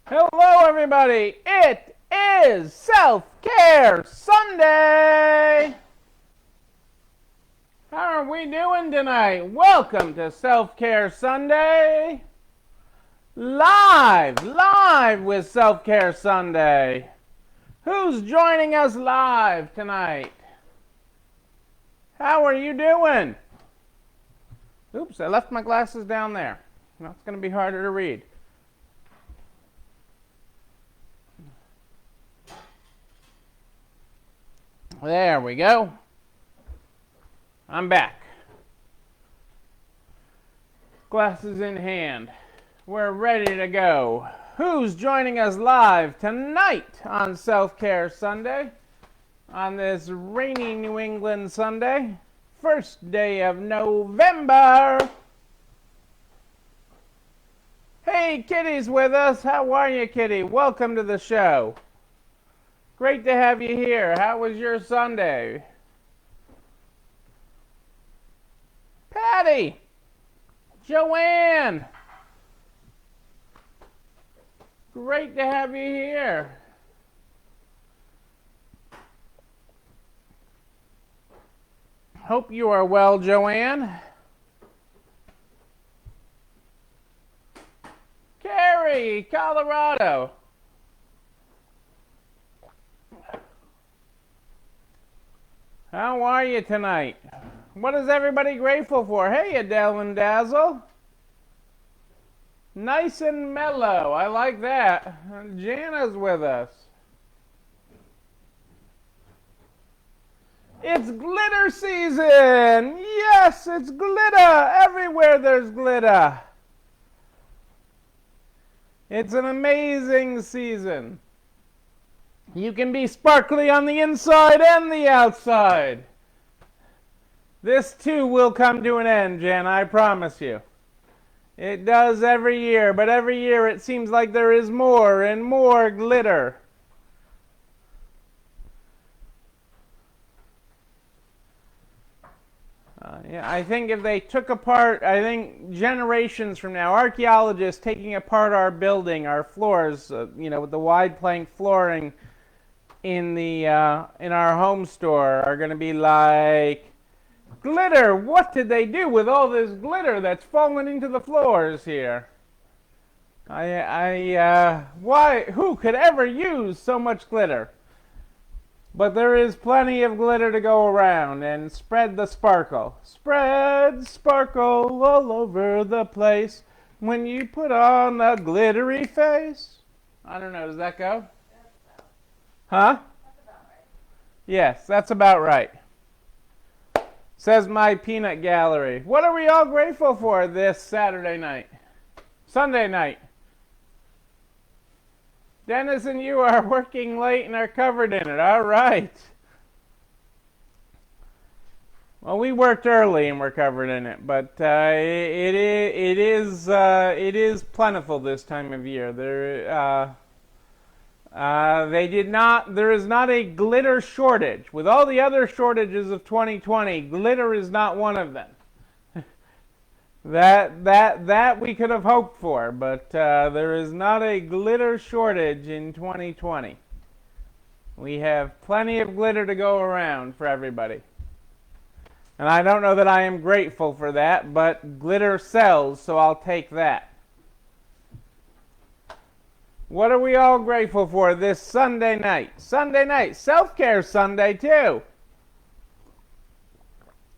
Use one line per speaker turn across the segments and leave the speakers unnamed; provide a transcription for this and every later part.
Hello, everybody. It is Self-Care Sunday. How are we doing tonight? Welcome to Self-Care Sunday. Live with Self-Care Sunday. Who's joining us live tonight? How are you doing? Oops, I left my glasses down there. Now it's going to be harder to read. There we go. I'm back. Glasses in hand. We're ready to go. Who's joining us live tonight on Self-Care Sunday? On this rainy New England Sunday, first day of November. Hey, Kitty's with us. How are you, Kitty? Welcome to the show. Great to have you here. How was your Sunday? Patty! Joanne! Great to have you here. Hope you are well, Joanne. Carrie, Colorado. How are you tonight? What is everybody grateful for? Hey, Adele and Dazzle. Nice and mellow. I like that. Jana's with us. It's glitter season. Yes, it's glitter. Everywhere there's glitter. It's an amazing season. You can be sparkly on the inside and the outside. This too will come to an end, Jan, I promise you. It does every year, but every year it seems like there is more and more glitter. Yeah, I think if they took apart, I think generations from now, archaeologists taking apart our building, our floors, with the wide plank flooring in our home store, are going to be like, glitter. What did they do with all this glitter that's fallen into the floors here? Why? Who could ever use so much glitter? But there is plenty of glitter to go around, and spread the sparkle. Spread sparkle all over the place when you put on a glittery face. I don't know, does that go? Huh? That's about right. Yes, that's about right. Says my peanut gallery. What are we all grateful for this Saturday night? Sunday night. Dennis and you are working late and are covered in it. All right. Well, we worked early and we're covered in it, but it is plentiful this time of year. There is not a glitter shortage. With all the other shortages of 2020, glitter is not one of them. That we could have hoped for, but there is not a glitter shortage in 2020. We have plenty of glitter to go around for everybody. And I don't know that I am grateful for that, but glitter sells, so I'll take that. What are we all grateful for this Sunday night? Sunday night, Self-Care Sunday too.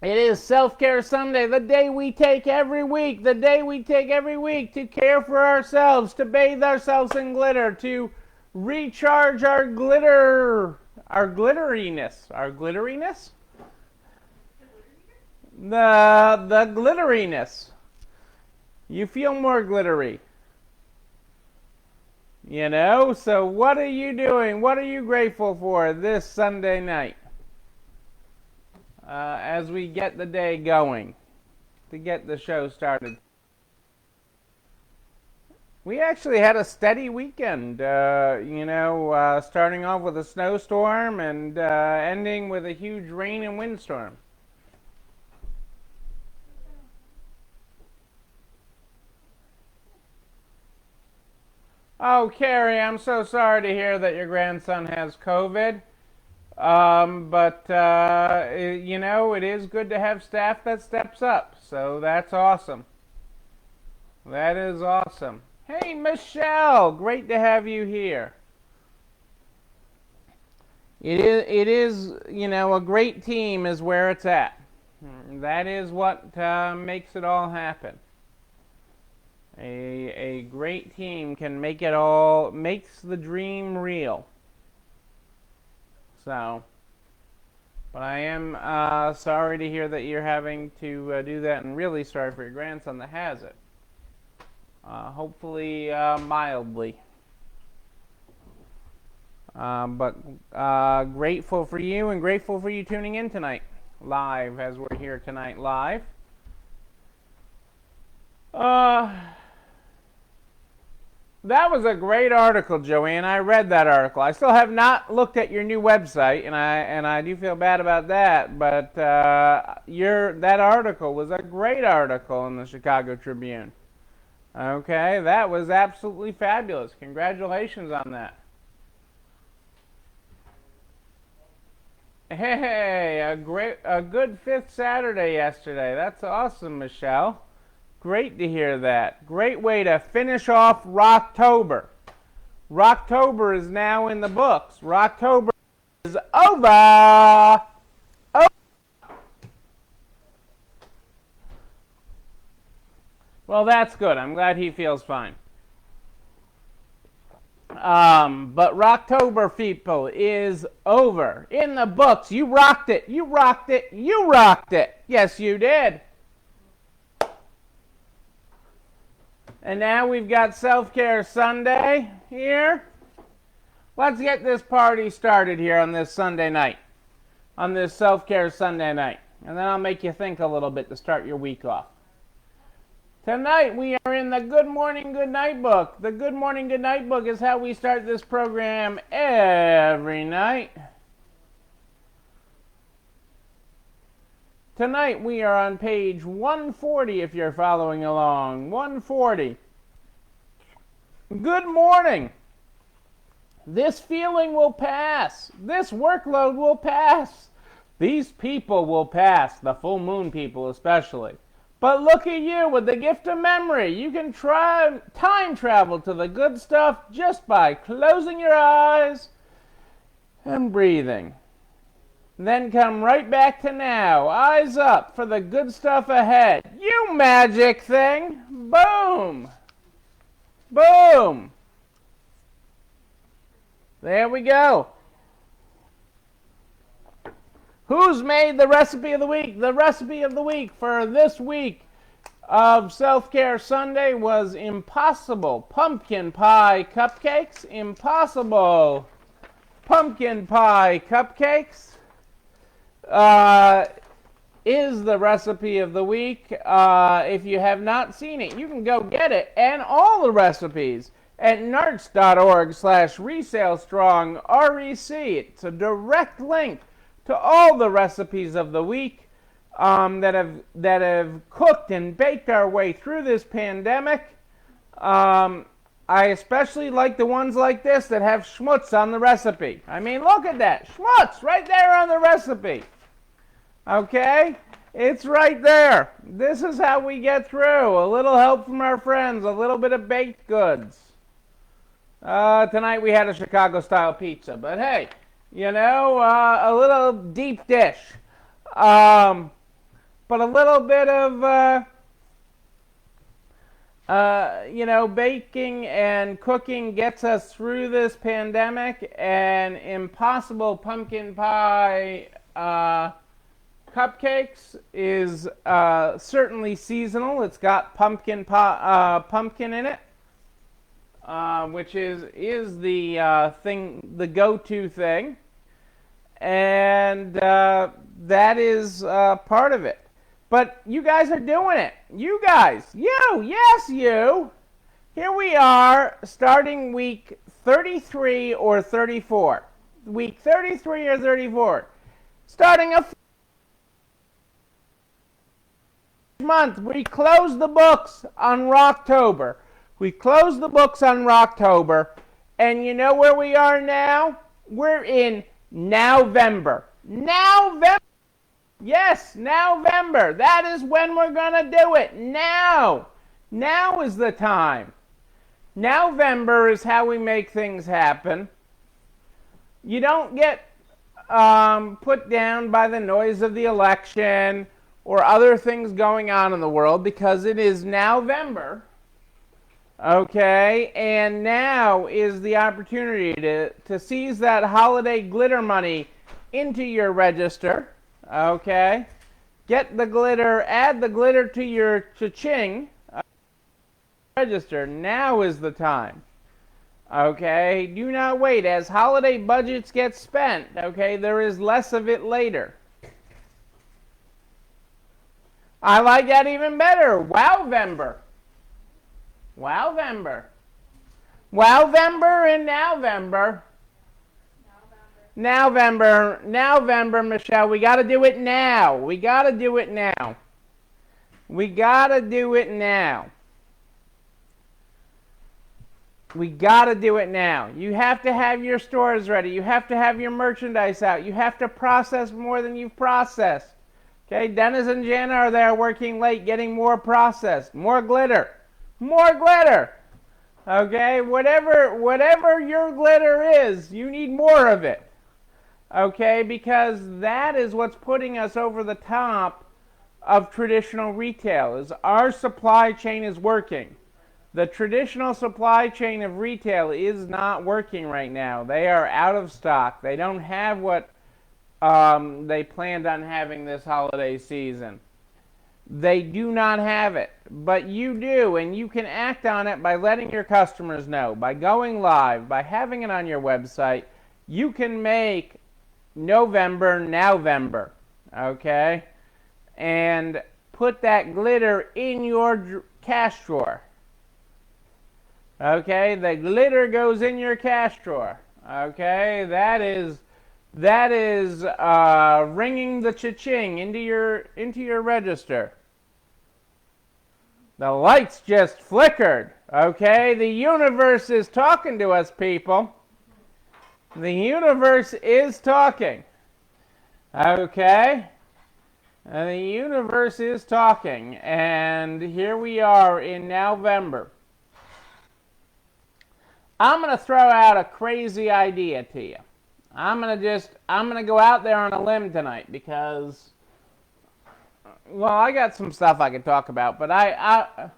It is Self-Care Sunday, the day we take every week, to care for ourselves, to bathe ourselves in glitter, to recharge our glitteriness. The glitteriness. You feel more glittery. So what are you doing? What are you grateful for this Sunday night? As we get the day going, to get the show started. We actually had a steady weekend, starting off with a snowstorm and ending with a huge rain and windstorm. Oh, Carrie, I'm so sorry to hear that your grandson has COVID. But it is good to have staff that steps up. So that's awesome. That is awesome. Hey, Michelle, great to have you here. It is, a great team is where it's at. That is what makes it all happen. A great team can make it all, makes the dream real. So, but I am sorry to hear that you're having to do that, and really sorry for your grandson that has it. Hopefully mildly. But grateful for you, and grateful for you tuning in tonight live, as we're here tonight live. That was a great article, Joanne. I read that article. I still have not looked at your new website, and I do feel bad about that. But that article was a great article in the Chicago Tribune. Okay, that was absolutely fabulous. Congratulations on that. Hey, a good fifth Saturday yesterday. That's awesome, Michelle. Great to hear that. Great way to finish off Rocktober. Rocktober is now in the books. Rocktober is over. Well, that's good. I'm glad he feels fine. But Rocktober, people, is over. In the books. You rocked it. You rocked it. You rocked it. Yes, you did. And now we've got Self-Care Sunday here. Let's get this party started here on this Sunday night. On this Self-Care Sunday night. And then I'll make you think a little bit to start your week off. Tonight we are in the Good Morning, Good Night book. The Good Morning, Good Night book is how we start this program every night. Tonight we are on page 140 if you're following along. 140. Good morning. This feeling will pass. This workload will pass. These people will pass, the full moon people especially. But look at you with the gift of memory. You can try time travel to the good stuff just by closing your eyes and breathing. Then come right back to now. Eyes up for the good stuff ahead. You magic thing. Boom. Boom. There we go. Who's made the recipe of the week? The recipe of the week for this week of Self-Care Sunday was Impossible Pumpkin Pie Cupcakes. Impossible Pumpkin Pie Cupcakes is the recipe of the week. If you have not seen it, you can go get it and all the recipes at narts.org/resalestrong REC. It's a direct link to all the recipes of the week that have cooked and baked our way through this pandemic. I especially like the ones like this that have schmutz on the recipe. I mean, look at that. Schmutz right there on the recipe. Okay? It's right there. This is how we get through. A little help from our friends. A little bit of baked goods. Tonight we had a Chicago-style pizza. But hey, a little deep dish. But a little bit of, baking and cooking gets us through this pandemic. And Impossible Pumpkin Pie Cupcakes is certainly seasonal. It's got pumpkin in it. Which is the thing, the go-to thing, and that is part of it. But you guys are doing it. You guys, yes, you. Here we are, starting week 33 or 34. Week 33 or 34. Starting a month. We close the books on Rocktober. We closed the books on Rocktober, and you know where we are now? We're in November. November! Yes, November. That is when we're going to do it. Now. Now is the time. November is how we make things happen. You don't get put down by the noise of the election or other things going on in the world because it is November. Okay, and now is the opportunity to seize that holiday glitter money into your register. Okay, get the glitter, add the glitter to your cha-ching register. Now is the time. Okay, do not wait. As holiday budgets get spent, okay, there is less of it later. I like that even better. Wowvember. Wowvember. Wowvember and November. November, Michelle. We got to do it now. We got to do it now. We got to do it now. We got to do it now. You have to have your stores ready. You have to have your merchandise out. You have to process more than you've processed. Okay, Dennis and Jana are there working late, getting more processed. More glitter. More glitter. Okay, whatever your glitter is, you need more of it. Okay, because that is what's putting us over the top of traditional retail, is our supply chain is working. The traditional supply chain of retail is not working right now. They are out of stock. They don't have what they planned on having this holiday season. They do not have it, but you do, and you can act on it by letting your customers know, by going live, by having it on your website. You can make November, okay? And put that glitter in your cash drawer. Okay, the glitter goes in your cash drawer. Okay, that is ringing the cha-ching into your register. The lights just flickered. Okay, the universe is talking to us, people. The universe is talking. Okay, the universe is talking, and here we are in November. I'm going to throw out a crazy idea to you. I'm going to go out there on a limb tonight because, well, I got some stuff I could talk about, but I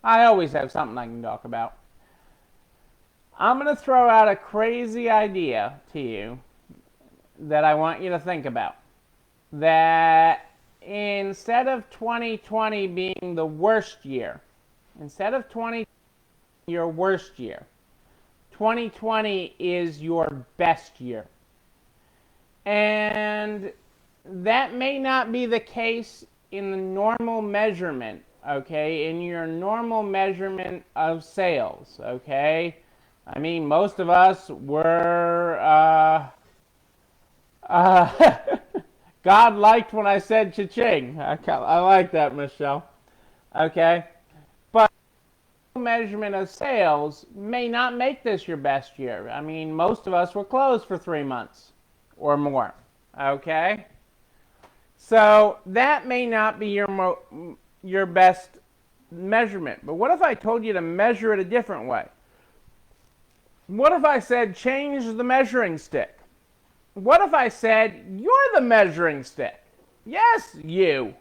always have something I can talk about. I'm going to throw out a crazy idea to you that I want you to think about. That instead of 2020 being the worst year, instead of 2020 your worst year, 2020 is your best year. And that may not be the case in the normal measurement, okay, in your normal measurement of sales, okay? I mean, most of us were, God liked when I said cha-ching. I like that, Michelle. Okay? But measurement of sales may not make this your best year. I mean, most of us were closed for 3 months or more. Okay? So that may not be your best measurement. But what if I told you to measure it a different way? What if I said change the measuring stick? What if I said you're the measuring stick? Yes, you.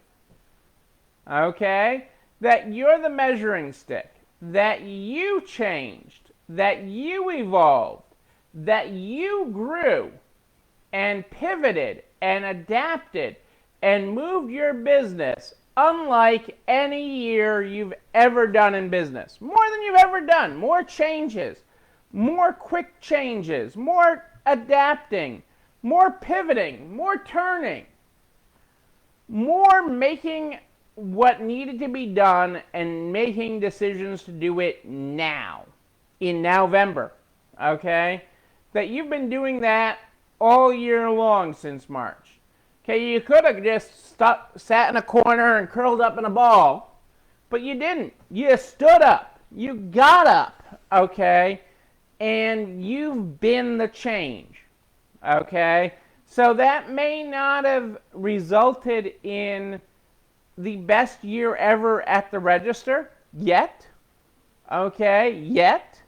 Okay? That you're the measuring stick. That you changed. That you evolved. That you grew and pivoted and adapted and moved your business unlike any year you've ever done in business. More than you've ever done. More changes. More quick changes. More adapting. More pivoting. More turning. More making what needed to be done and making decisions to do it now. In November. Okay? That you've been doing that all year long since March. Okay, you could have just sat in a corner and curled up in a ball, but you didn't. You stood up. You got up, okay, and you've been the change, okay? So that may not have resulted in the best year ever at the register yet, okay, yet,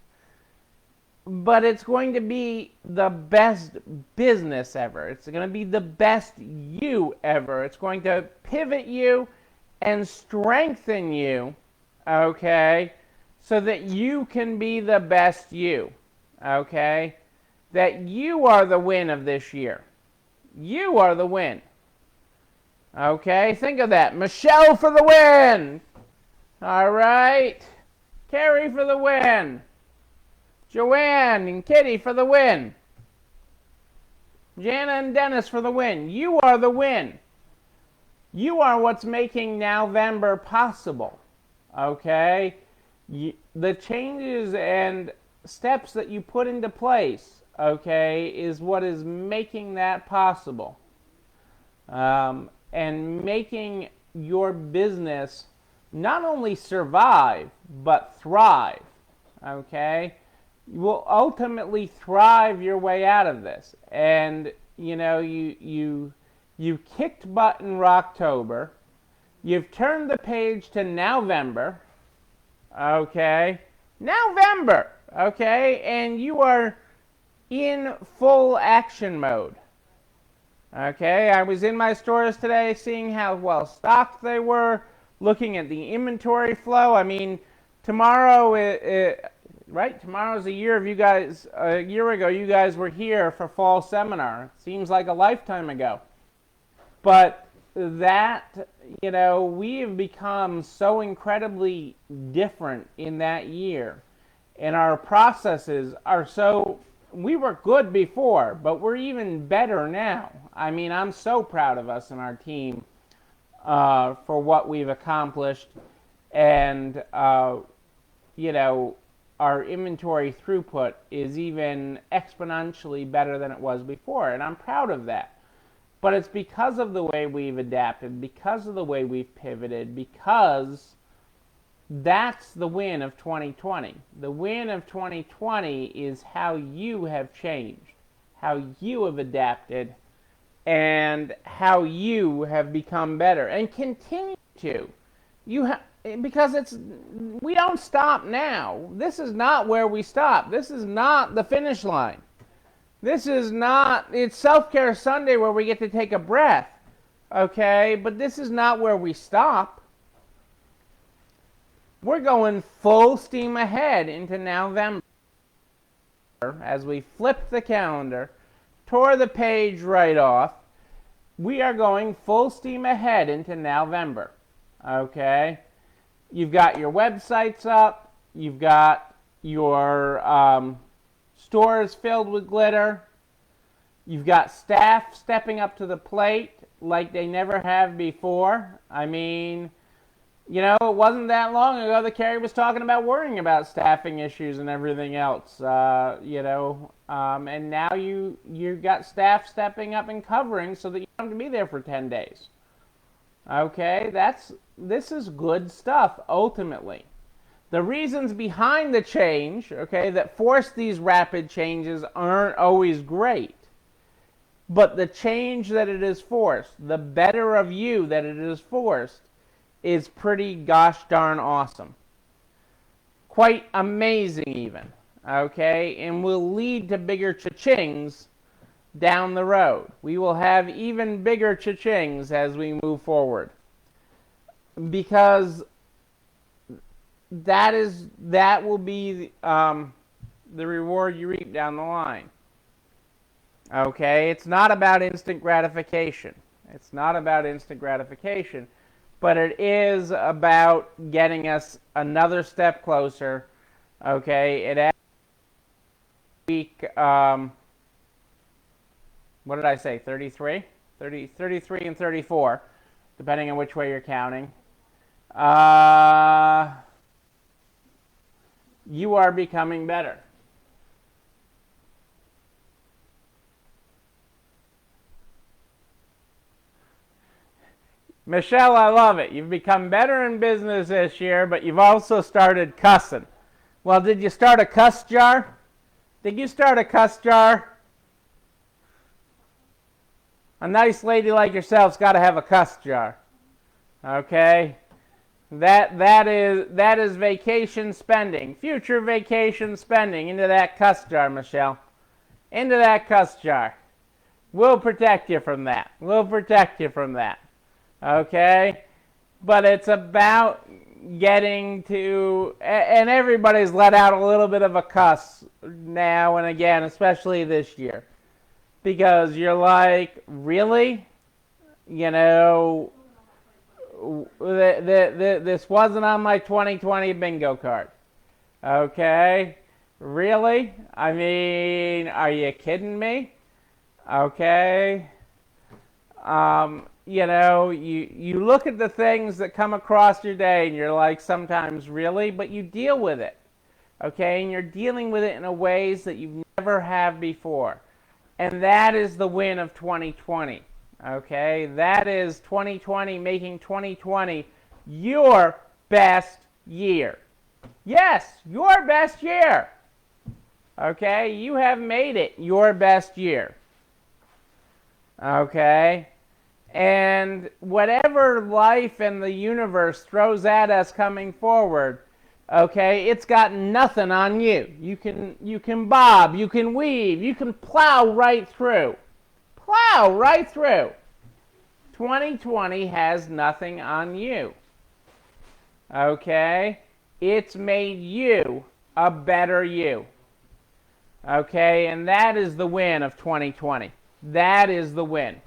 but it's going to be the best business ever. It's going to be the best you ever. It's going to pivot you and strengthen you, okay, so that you can be the best you, okay? That you are the win of this year. You are the win. Okay, think of that. Michelle for the win. All right. Carrie for the win. Joanne and Kitty for the win. Jana and Dennis for the win. You are the win. You are what's making November possible. Okay? The changes and steps that you put into place, okay, is what is making that possible. And making your business not only survive, but thrive. Okay? You will ultimately thrive your way out of this. And, you know, you kicked butt in Rocktober. You've turned the page to November. Okay? November! Okay? And you are in full action mode. Okay, I was in my stores today seeing how well stocked they were, looking at the inventory flow. I mean, tomorrow, right? Tomorrow's a year of you guys, a year ago, you guys were here for fall seminar. It seems like a lifetime ago. But that, you know, we have become so incredibly different in that year. And our processes are so, we were good before, but we're even better now. I mean, I'm so proud of us and our team for what we've accomplished. And, you know, our inventory throughput is even exponentially better than it was before. And I'm proud of that. But it's because of the way we've adapted, because of the way we've pivoted, because that's the win of 2020. The win of 2020 is how you have changed, how you have adapted, and how you have become better and continue to. Because we don't stop now. This is not where we stop. This is not the finish line. This is not, it's Self-Care Sunday where we get to take a breath, okay? But this is not where we stop. We're going full steam ahead into November as we flip the calendar, tore the page right off. We are going full steam ahead into November, okay? You've got your websites up. You've got your stores filled with glitter. You've got staff stepping up to the plate like they never have before. I mean, you know, it wasn't that long ago that Carrie was talking about worrying about staffing issues and everything else, you know. And now you've got staff stepping up and covering so that you don't have to be there for 10 days. Okay, this is good stuff, ultimately. The reasons behind the change, okay, that force these rapid changes aren't always great. But the change that it is forced, the better of you that it is forced, is pretty gosh darn awesome. Quite amazing even, okay? And will lead to bigger cha-chings down the road. We will have even bigger cha-chings as we move forward. Because that will be the reward you reap down the line. Okay? It's not about instant gratification. It's not about instant gratification. But it is about getting us another step closer. Okay? It adds week, what did I say, 33? 33 and 34, depending on which way you're counting. You are becoming better. Michelle, I love it. You've become better in business this year, but you've also started cussing. Well, did you start a cuss jar? Did you start a cuss jar? A nice lady like yourself's got to have a cuss jar. Okay? That is vacation spending. Future vacation spending into that cuss jar, Michelle. Into that cuss jar. We'll protect you from that. We'll protect you from that. Okay? But it's about getting to, and everybody's let out a little bit of a cuss now and again, especially this year. Because you're like, really? You know, this wasn't on my 2020 bingo card. Okay? Really? I mean, are you kidding me? Okay? You know, you look at the things that come across your day and you're like, sometimes, really? But you deal with it. Okay? And you're dealing with it in a ways that you've never have before. And that is the win of 2020. Okay? That is 2020 making 2020 your best year. Yes, your best year. Okay? You have made it your best year. Okay? And whatever life and the universe throws at us coming forward, okay, it's got nothing on you. You can bob, you can weave, you can plow right through. Plow right through. 2020 has nothing on you. Okay? It's made you a better you. Okay? And that is the win of 2020. That is the win.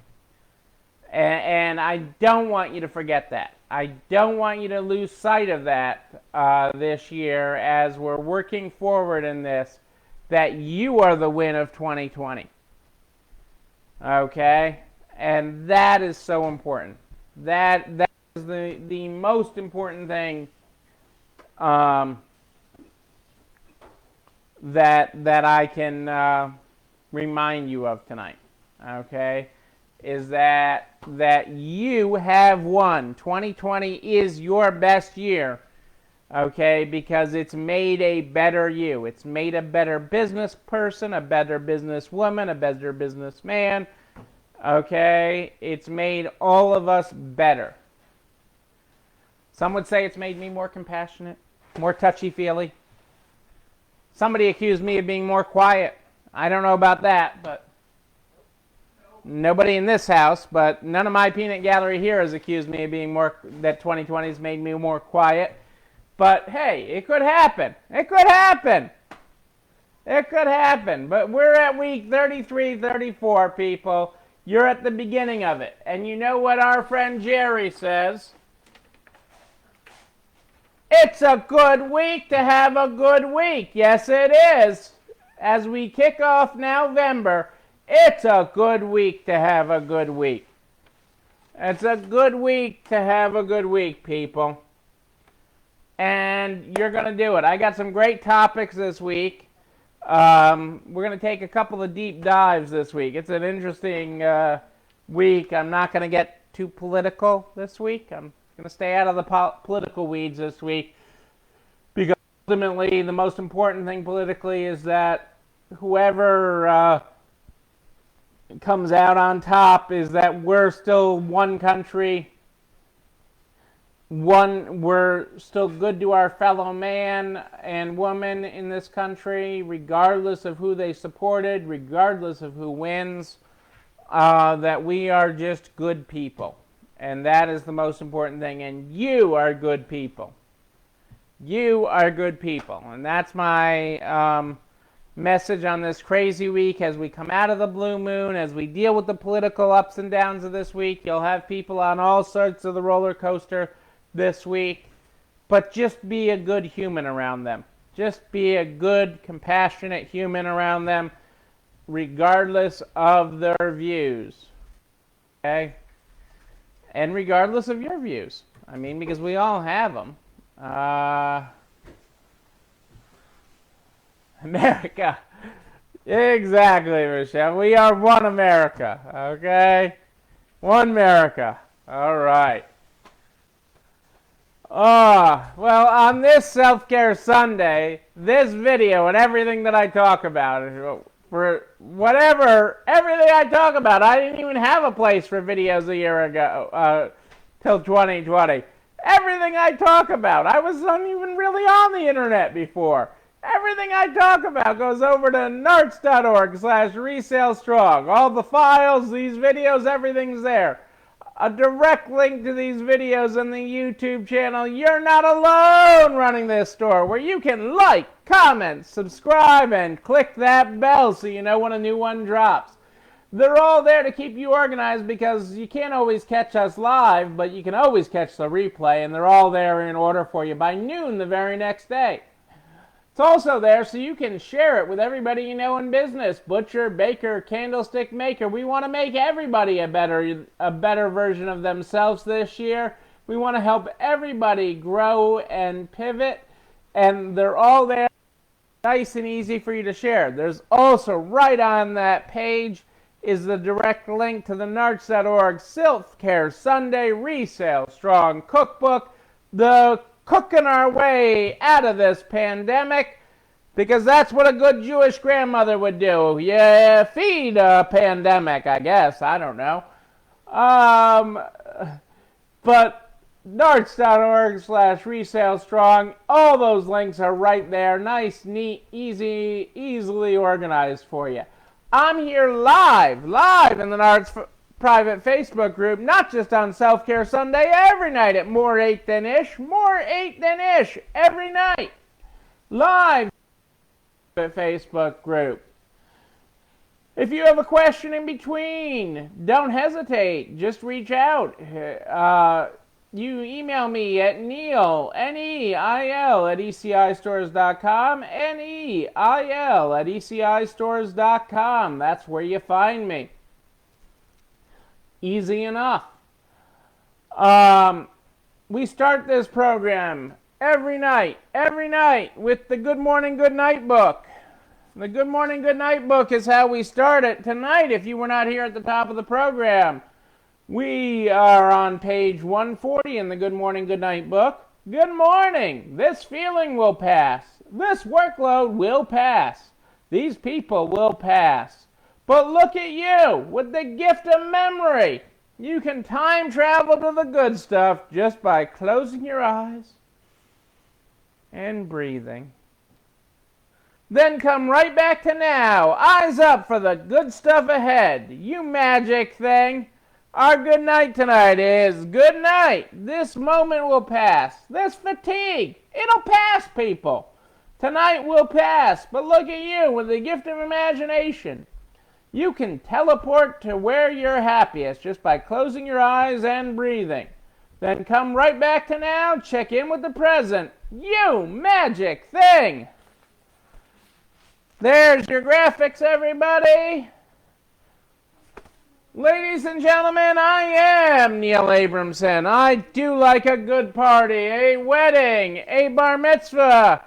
And I don't want you to forget that. I don't want you to lose sight of that this year as we're working forward in this, that you are the win of 2020. Okay? And that is so important. That is the most important thing that I can remind you of tonight. Okay? Is that you have won. 2020 is your best year, okay, because it's made a better you. It's made a better business person, a better businesswoman, a better businessman, okay? It's made all of us better. Some would say it's made me more compassionate, more touchy-feely. Somebody accused me of being more quiet. I don't know about that, but nobody in this house, but none of my peanut gallery here has accused me of being that 2020 has made me more quiet. But hey, it could happen. It could happen. It could happen. But we're at week 33, 34, people. You're at the beginning of it. And you know what our friend Jerry says? It's a good week to have a good week. Yes, it is. As we kick off November, it's a good week to have a good week. It's a good week to have a good week, people. And you're going to do it. I got some great topics this week. We're going to take a couple of deep dives this week. It's an interesting week. I'm not going to get too political this week. I'm going to stay out of the political weeds this week. Because ultimately, the most important thing politically is that whoever comes out on top is that we're still one country. We're still good to our fellow man and woman in this country, regardless of who they supported, regardless of who wins, that we are just good people. And that is the most important thing. And you are good people. You are good people. And that's my message on this crazy week as we come out of the blue moon, as we deal with the political ups and downs of this week. You'll have people on all sorts of the roller coaster this week, but just be a good human around them. Just be a good, compassionate human around them, regardless of their views. Okay? And regardless of your views. I mean, because we all have them. America. Exactly, Michelle. We are one America. Okay? One America. All right. Well, on this Self-Care Sunday, this video and everything that I talk about, for whatever, everything I talk about, I didn't even have a place for videos a year ago, till 2020. Everything I talk about, I wasn't even really on the internet before. Everything I talk about goes over to narts.org/resalestrong. All the files, these videos, everything's there. A direct link to these videos on the YouTube channel. You're not alone running this store, where you can like, comment, subscribe, and click that bell so you know when a new one drops. They're all there to keep you organized, because you can't always catch us live, but you can always catch the replay, and they're all there in order for you by noon the very next day. It's also there so you can share it with everybody you know in business. Butcher, baker, candlestick maker. We want to make everybody a better version of themselves this year. We want to help everybody grow and pivot. And they're all there, nice and easy for you to share. There's also, right on that page, is the direct link to the narts.org Self-Care Sunday Resale Strong Cookbook. The cooking our way out of this pandemic, because that's what a good Jewish grandmother would do. Yeah, feed a pandemic, I guess. I don't know. But narts.org/resalestrong, all those links are right there. Nice, neat, easily organized for you. I'm here live in the Narts private Facebook group, not just on Self-Care Sunday, every night at more 8 than ish, every night, live Facebook group. If you have a question in between, don't hesitate, just reach out. You email me at Neil, Neil at ECIstores.com, Neil at ECIstores.com. That's where you find me. Easy enough. We start this program every night with the Good Morning, Good Night book. The Good Morning, Good Night book is how we start it tonight. If you were not here at the top of the program, we are on page 140 in the Good Morning, Good Night book. Good morning. This feeling will pass. This workload will pass. These people will pass. But look at you, with the gift of memory. You can time travel to the good stuff just by closing your eyes and breathing. Then come right back to now. Eyes up for the good stuff ahead. You magic thing. Our good night tonight is good night. This moment will pass. This fatigue, it'll pass, people. Tonight will pass, but look at you with the gift of imagination. You can teleport to where you're happiest just by closing your eyes and breathing. Then come right back to now, check in with the present. You magic thing! There's your graphics, everybody. Ladies and gentlemen, I am Neil Abramson. I do like a good party, a wedding, a bar mitzvah,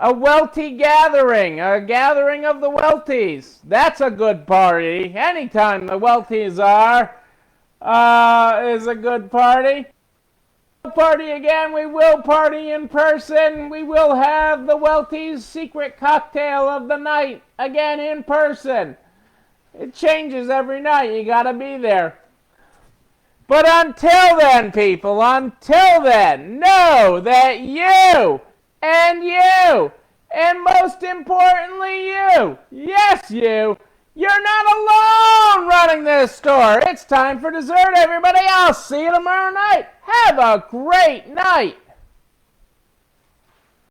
a welty gathering, a gathering of the welties. That's a good party. Anytime the welties are, is a good party. We'll party again. We will party in person. We will have the welties secret cocktail of the night again in person. It changes every night. You gotta be there. But until then, people, until then, know that you, and most importantly you, yes you, you're not alone running this store. It's time for dessert, everybody. I'll see you tomorrow night. Have a great night.